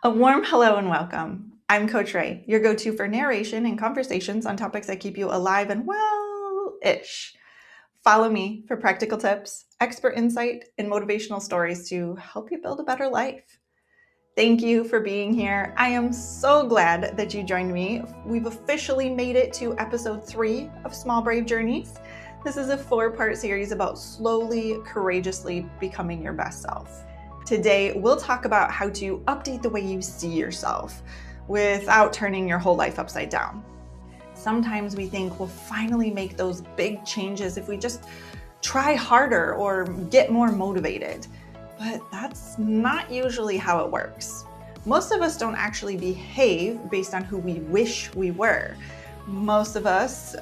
A warm hello and welcome. I'm Coach Ray, your go-to for narration and conversations on topics that keep you alive and well-ish. Follow me for practical tips, expert insight, and motivational stories to help you build a better life. Thank you for being here. I am so glad that you joined me. We've officially made it to episode 3 of Small Brave Journeys. This is a 4-part series about slowly, courageously becoming your best self. Today, we'll talk about how to update the way you see yourself without turning your whole life upside down. Sometimes we think we'll finally make those big changes if we just try harder or get more motivated, but that's not usually how it works. Most of us don't actually behave based on who we wish we were. Most of us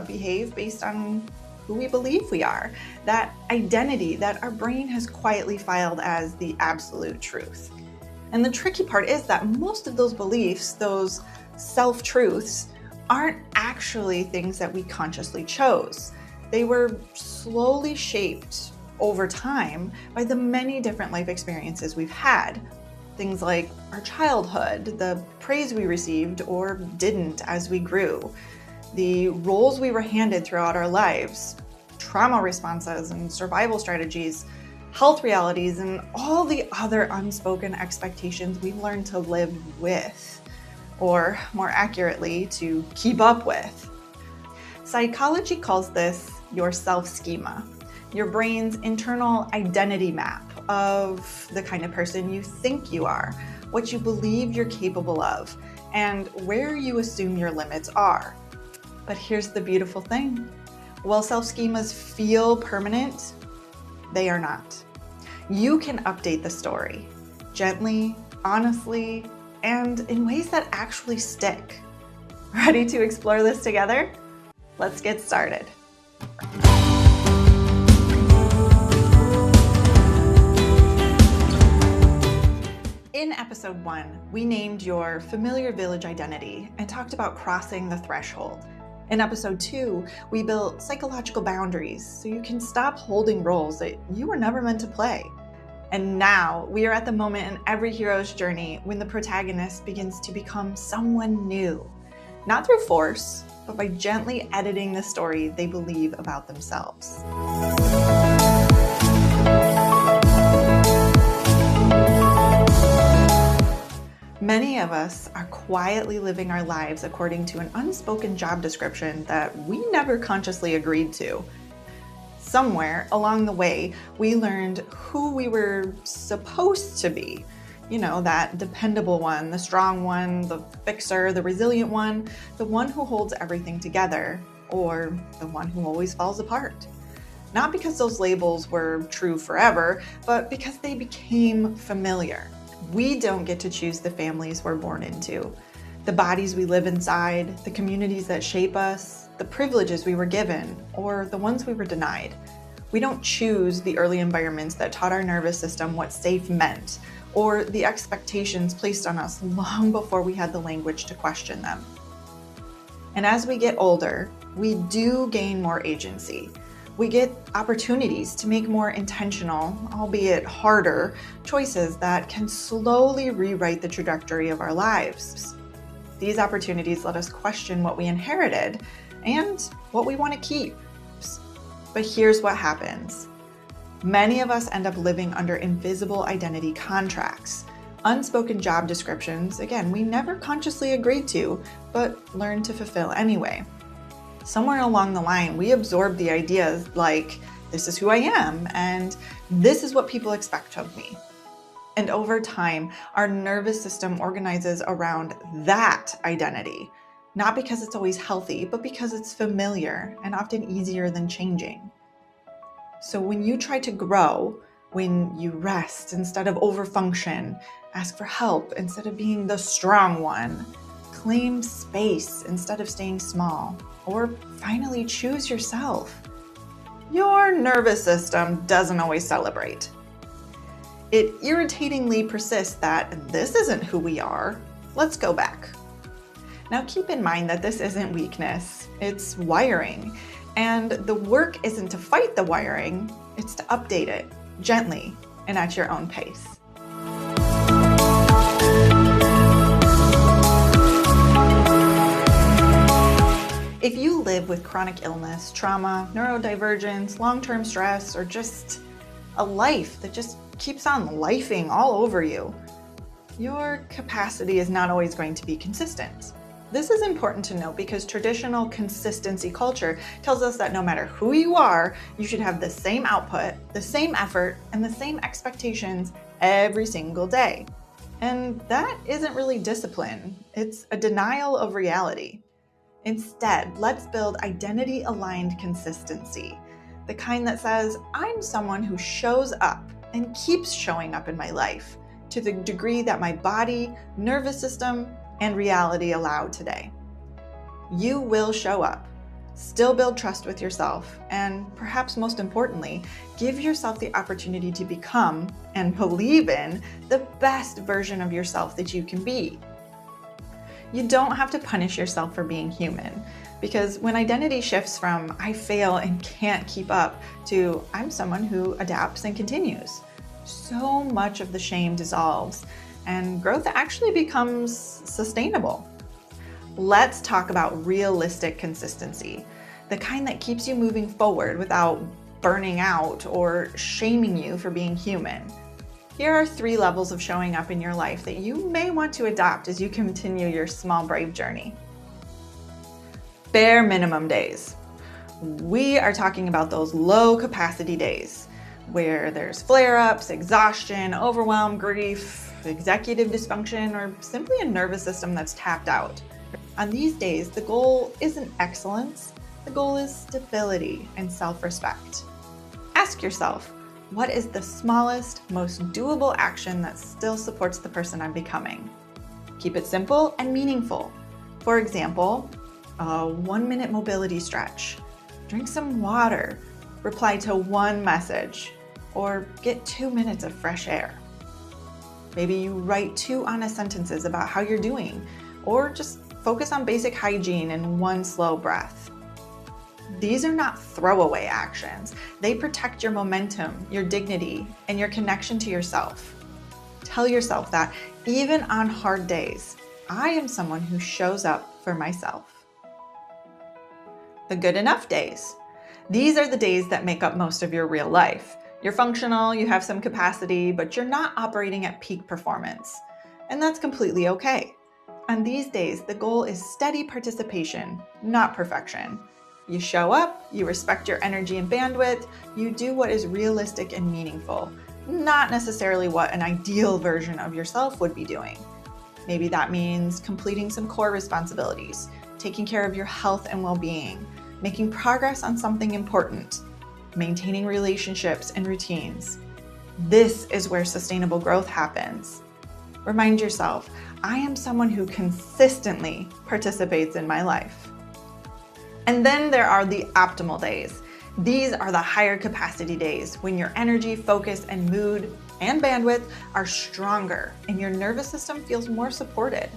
behave based on who we believe we are, that identity that our brain has quietly filed as the absolute truth. And the tricky part is that most of those beliefs, those self-truths, aren't actually things that we consciously chose. They were slowly shaped over time by the many different life experiences we've had. Things like our childhood, the praise we received or didn't as we grew, the roles we were handed throughout our lives, trauma responses and survival strategies, health realities, and all the other unspoken expectations we've learned to live with, or more accurately, to keep up with. Psychology calls this your self-schema, your brain's internal identity map of the kind of person you think you are, what you believe you're capable of, and where you assume your limits are. But here's the beautiful thing. While self-schemas feel permanent, they are not. You can update the story gently, honestly, and in ways that actually stick. Ready to explore this together? Let's get started. In episode 1, we named your familiar village identity and talked about crossing the threshold. In episode 2, we built psychological boundaries so you can stop holding roles that you were never meant to play. And now we are at the moment in every hero's journey when the protagonist begins to become someone new, not through force, but by gently editing the story they believe about themselves. Many of us are quietly living our lives according to an unspoken job description that we never consciously agreed to. Somewhere along the way, we learned who we were supposed to be. You know, that dependable one, the strong one, the fixer, the resilient one, the one who holds everything together, or the one who always falls apart. Not because those labels were true forever, but because they became familiar. We don't get to choose the families we're born into, the bodies we live inside, the communities that shape us, the privileges we were given, or the ones we were denied. We don't choose the early environments that taught our nervous system what safe meant, or the expectations placed on us long before we had the language to question them. And as we get older, we do gain more agency. We get opportunities to make more intentional, albeit harder, choices that can slowly rewrite the trajectory of our lives. These opportunities let us question what we inherited and what we want to keep. But here's what happens. Many of us end up living under invisible identity contracts, unspoken job descriptions, again, we never consciously agreed to, but learned to fulfill anyway. Somewhere along the line, we absorb the ideas like, this is who I am, and this is what people expect of me. And over time, our nervous system organizes around that identity, not because it's always healthy, but because it's familiar and often easier than changing. So when you try to grow, when you rest instead of overfunction, ask for help instead of being the strong one, claim space instead of staying small, or finally choose yourself, your nervous system doesn't always celebrate. It irritatingly persists that this isn't who we are. Let's go back. Now keep in mind that this isn't weakness, it's wiring. And the work isn't to fight the wiring, it's to update it gently and at your own pace. If you live with chronic illness, trauma, neurodivergence, long-term stress, or just a life that just keeps on lifing all over you, your capacity is not always going to be consistent. This is important to note because traditional consistency culture tells us that no matter who you are, you should have the same output, the same effort, and the same expectations every single day. And that isn't really discipline, it's a denial of reality. Instead, let's build identity-aligned consistency, the kind that says, I'm someone who shows up and keeps showing up in my life to the degree that my body, nervous system, and reality allow today. You will show up, still build trust with yourself, and perhaps most importantly, give yourself the opportunity to become and believe in the best version of yourself that you can be. You don't have to punish yourself for being human, because when identity shifts from I fail and can't keep up to I'm someone who adapts and continues, so much of the shame dissolves and growth actually becomes sustainable. Let's talk about realistic consistency, the kind that keeps you moving forward without burning out or shaming you for being human. Here are 3 levels of showing up in your life that you may want to adopt as you continue your small, brave journey. Bare minimum days. We are talking about those low capacity days where there's flare-ups, exhaustion, overwhelm, grief, executive dysfunction, or simply a nervous system that's tapped out. On these days, the goal isn't excellence, the goal is stability and self-respect. Ask yourself, what is the smallest, most doable action that still supports the person I'm becoming? Keep it simple and meaningful. For example, a 1-minute mobility stretch, drink some water, reply to 1 message, or get 2 minutes of fresh air. Maybe you write 2 honest sentences about how you're doing, or just focus on basic hygiene and 1 slow breath. These are not throwaway actions. They protect your momentum, your dignity, and your connection to yourself. Tell yourself that even on hard days, I am someone who shows up for myself. The good enough days. These are the days that make up most of your real life. You're functional, you have some capacity, but you're not operating at peak performance. And that's completely okay. On these days, the goal is steady participation, not perfection. You show up, you respect your energy and bandwidth, you do what is realistic and meaningful, not necessarily what an ideal version of yourself would be doing. Maybe that means completing some core responsibilities, taking care of your health and well-being, making progress on something important, maintaining relationships and routines. This is where sustainable growth happens. Remind yourself, I am someone who consistently participates in my life. And then there are the optimal days. These are the higher capacity days when your energy, focus, and mood and bandwidth are stronger and your nervous system feels more supported.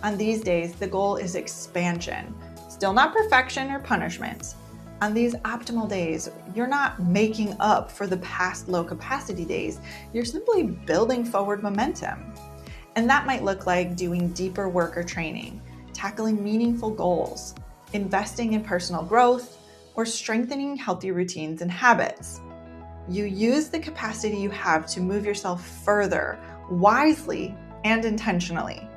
On these days, the goal is expansion, still not perfection or punishment. On these optimal days, you're not making up for the past low capacity days, you're simply building forward momentum. And that might look like doing deeper work or training, tackling meaningful goals, investing in personal growth, or strengthening healthy routines and habits. You use the capacity you have to move yourself further, wisely and intentionally.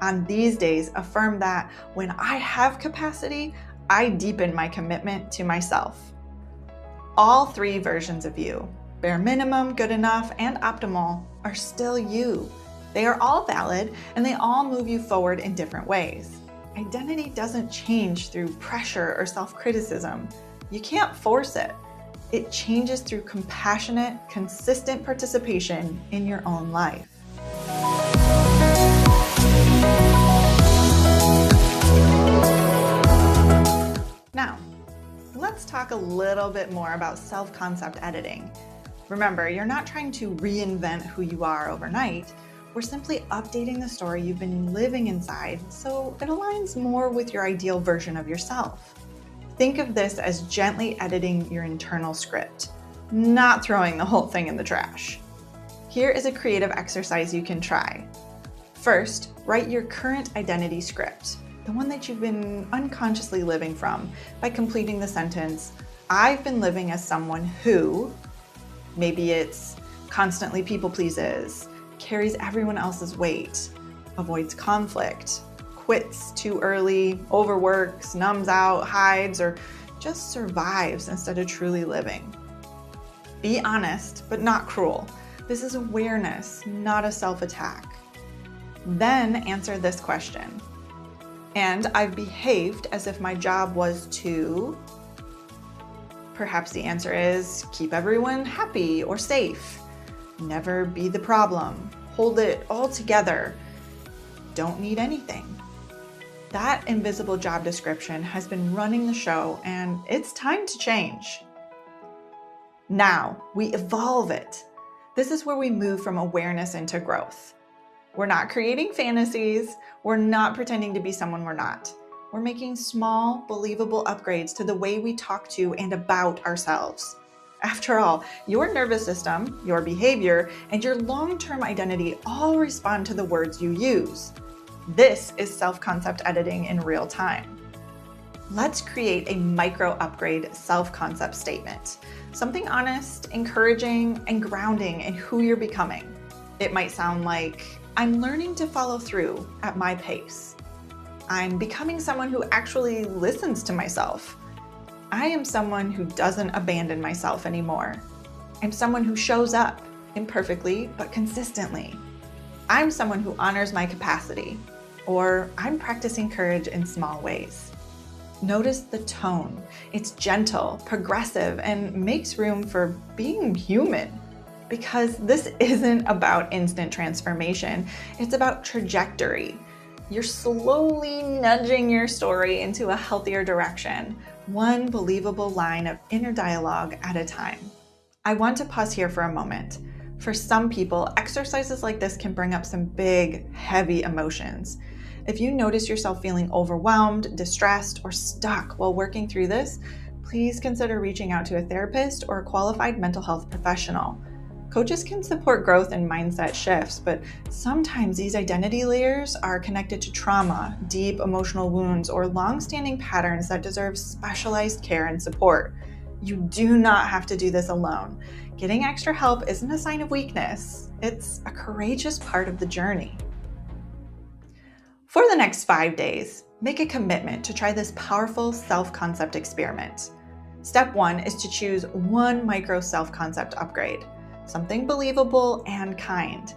On these days, affirm that when I have capacity, I deepen my commitment to myself. All 3 versions of you, bare minimum, good enough, and optimal, are still you. They are all valid and they all move you forward in different ways. Identity doesn't change through pressure or self-criticism. You can't force it. It changes through compassionate, consistent participation in your own life. Now, let's talk a little bit more about self-concept editing. Remember, you're not trying to reinvent who you are overnight. We're simply updating the story you've been living inside so it aligns more with your ideal version of yourself. Think of this as gently editing your internal script, not throwing the whole thing in the trash. Here is a creative exercise you can try. First, write your current identity script. the one that you've been unconsciously living from, by completing the sentence, I've been living as someone who, maybe it's constantly people pleases, carries everyone else's weight, avoids conflict, quits too early, overworks, numbs out, hides, or just survives instead of truly living. Be honest, but not cruel. This is awareness, not a self-attack. Then answer this question. And I've behaved as if my job was to... Perhaps the answer is keep everyone happy or safe. Never be the problem. Hold it all together. Don't need anything. That invisible job description has been running the show, and it's time to change. Now, we evolve it. This is where we move from awareness into growth. We're not creating fantasies. We're not pretending to be someone we're not. We're making small, believable upgrades to the way we talk to and about ourselves. After all, your nervous system, your behavior, and your long-term identity all respond to the words you use. This is self-concept editing in real time. Let's create a micro-upgrade self-concept statement. Something honest, encouraging, and grounding in who you're becoming. It might sound like, I'm learning to follow through at my pace. I'm becoming someone who actually listens to myself. I am someone who doesn't abandon myself anymore. I'm someone who shows up, imperfectly but consistently. I'm someone who honors my capacity, or I'm practicing courage in small ways. Notice the tone. It's gentle, progressive, and makes room for being human. Because this isn't about instant transformation, it's about trajectory. You're slowly nudging your story into a healthier direction, one believable line of inner dialogue at a time. I want to pause here for a moment. For some people, exercises like this can bring up some big, heavy emotions. If you notice yourself feeling overwhelmed, distressed, or stuck while working through this, please consider reaching out to a therapist or a qualified mental health professional. Coaches can support growth and mindset shifts, but sometimes these identity layers are connected to trauma, deep emotional wounds, or long-standing patterns that deserve specialized care and support. You do not have to do this alone. Getting extra help isn't a sign of weakness. It's a courageous part of the journey. For the next 5 days, make a commitment to try this powerful self-concept experiment. Step 1 is to choose one micro self-concept upgrade. Something believable and kind.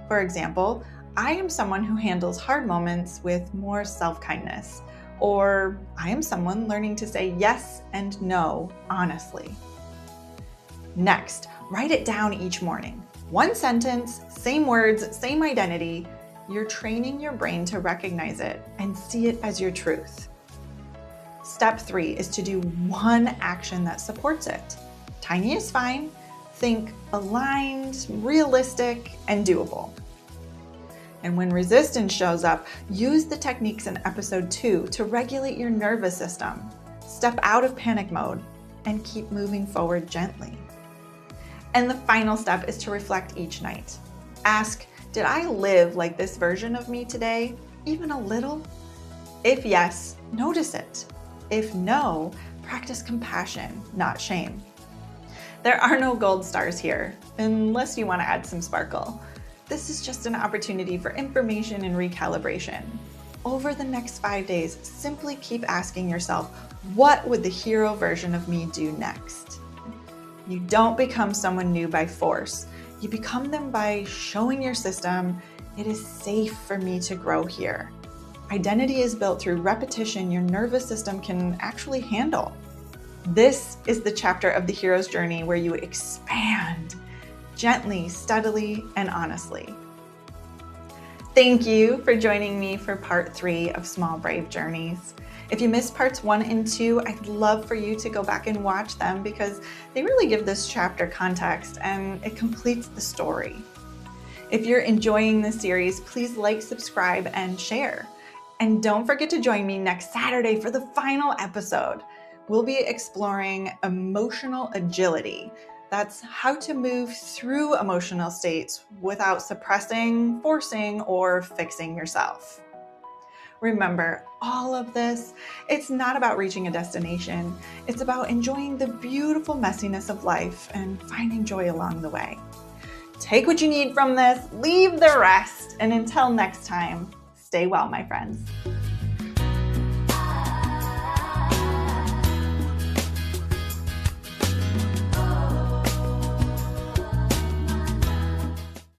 For example, I am someone who handles hard moments with more self-kindness, or I am someone learning to say yes and no honestly. Next, write it down each morning. One sentence, same words, same identity. You're training your brain to recognize it and see it as your truth. Step 3 is to do one action that supports it. Tiny is fine. Think aligned, realistic, and doable. And when resistance shows up, use the techniques in episode 2 to regulate your nervous system. Step out of panic mode and keep moving forward gently. And the final step is to reflect each night. Ask, did I live like this version of me today, even a little? If yes, notice it. If no, practice compassion, not shame. There are no gold stars here, unless you want to add some sparkle. This is just an opportunity for information and recalibration. Over the next 5 days, simply keep asking yourself, what would the hero version of me do next? You don't become someone new by force. You become them by showing your system, it is safe for me to grow here. Identity is built through repetition your nervous system can actually handle. This is the chapter of the hero's journey where you expand gently, steadily, and honestly. Thank you for joining me for part 3 of Small Brave Journeys. If you missed parts 1 and 2, I'd love for you to go back and watch them because they really give this chapter context and it completes the story. If you're enjoying this series, please like, subscribe, and share. And don't forget to join me next Saturday for the final episode. We'll be exploring emotional agility. That's how to move through emotional states without suppressing, forcing, or fixing yourself. Remember, all of this, it's not about reaching a destination. It's about enjoying the beautiful messiness of life and finding joy along the way. Take what you need from this, leave the rest, and until next time, stay well, my friends.